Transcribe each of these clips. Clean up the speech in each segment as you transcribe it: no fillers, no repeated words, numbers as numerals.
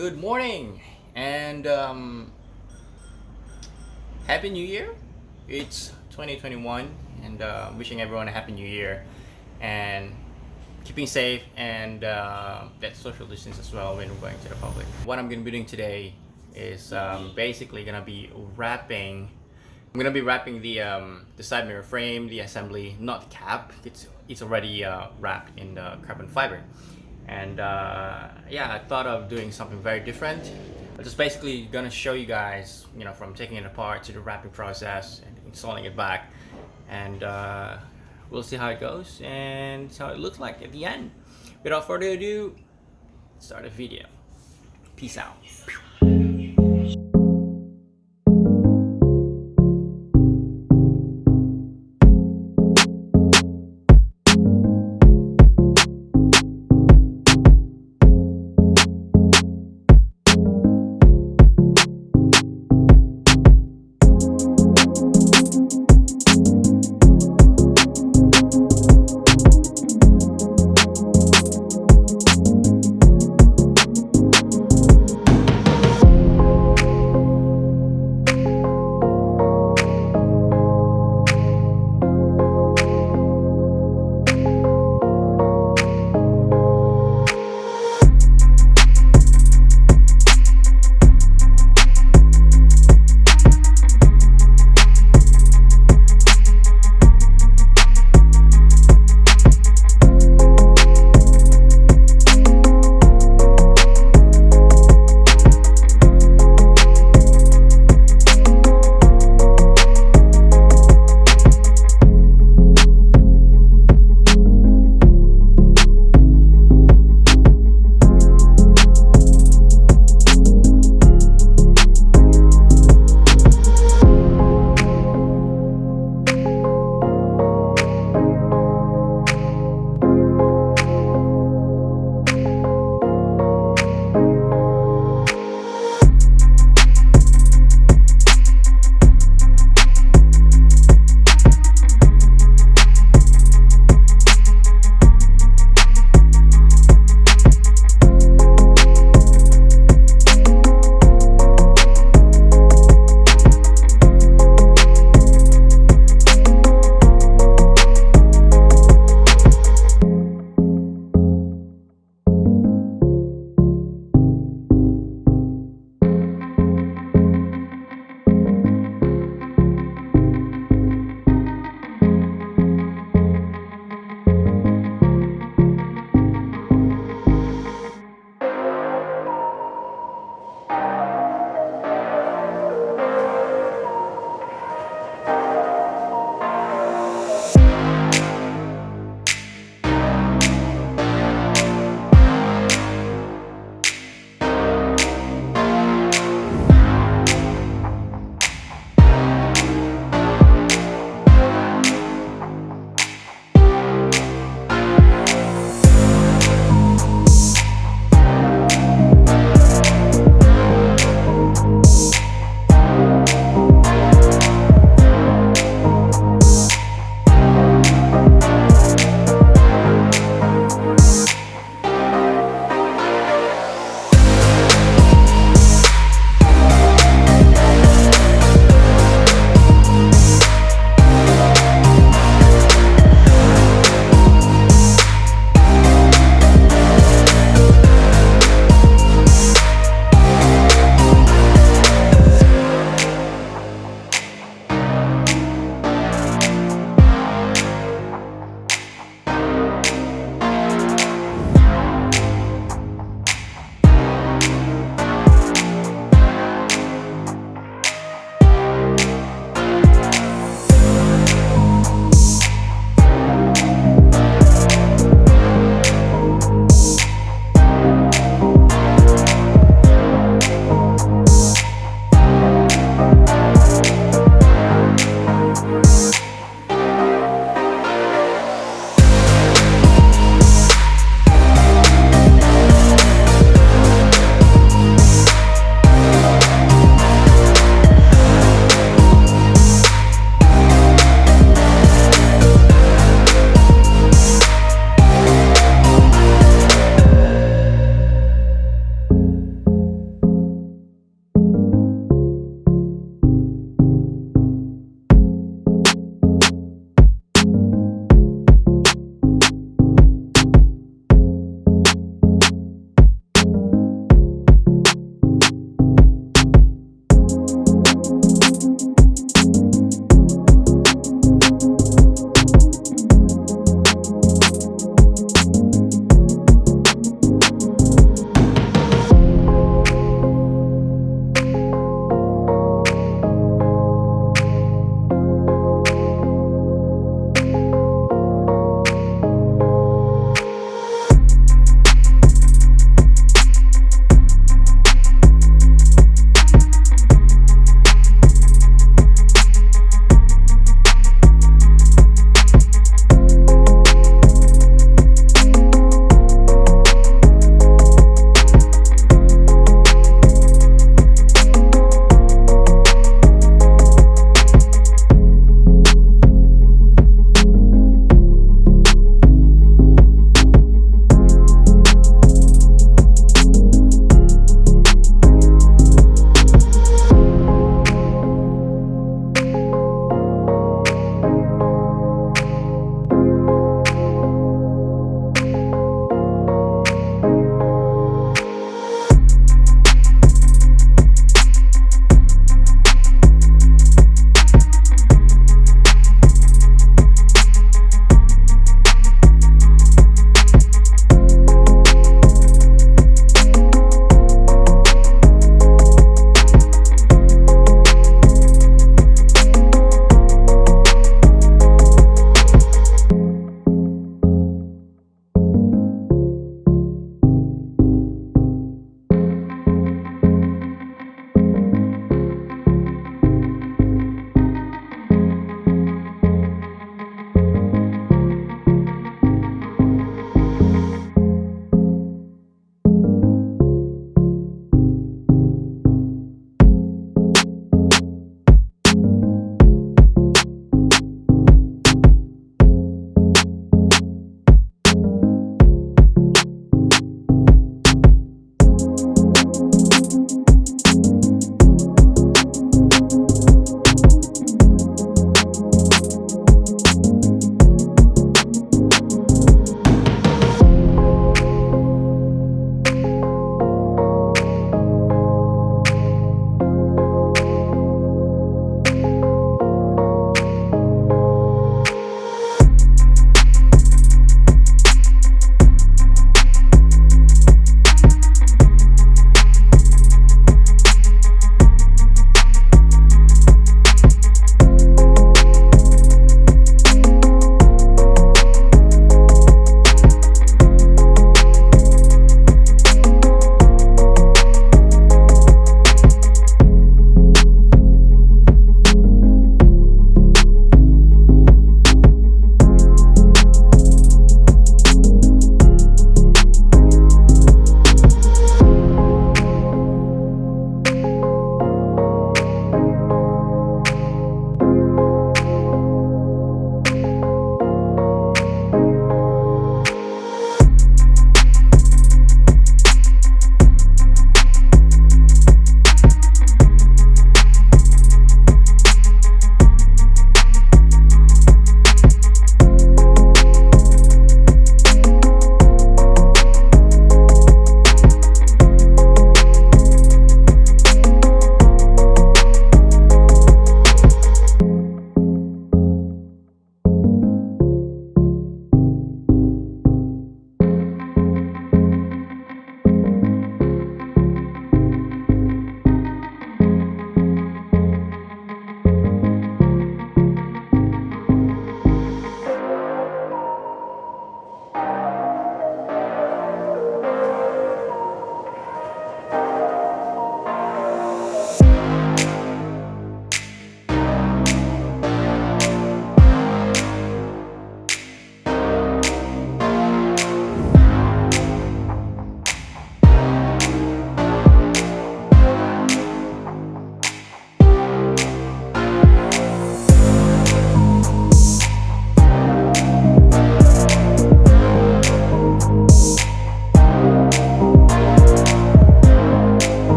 Good morning and Happy New Year. It's 2021 and wishing everyone a Happy New Year and keeping safe and that social distance as well when we're going to the public. What I'm going to be doing today is basically going to be wrapping. I'm going to be wrapping the side mirror frame, the assembly, not the cap. It's already wrapped in the carbon fiber. And yeah, I thought of doing something very different. I'm just basically gonna show you guys, from taking it apart to the wrapping process and installing it back, and we'll see how it goes and how it looks like at the end. Without further ado, start the video. Peace out.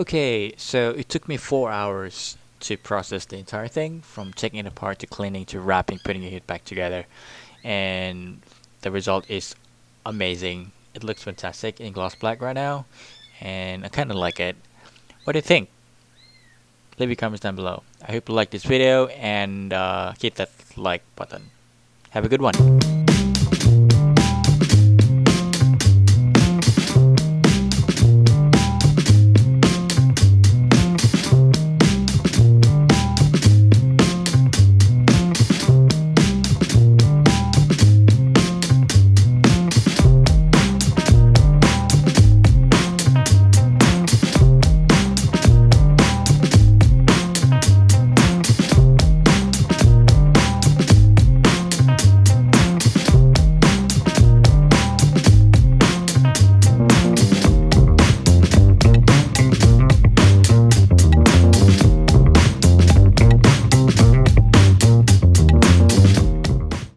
Okay, so it took me 4 hours to process the entire thing, from taking it apart to cleaning to wrapping, putting it back together, and the result is amazing. It looks fantastic in gloss black right now, and I kind of like it. What do you think? Leave your comments down below. I hope you like this video and hit that like button. Have a good one.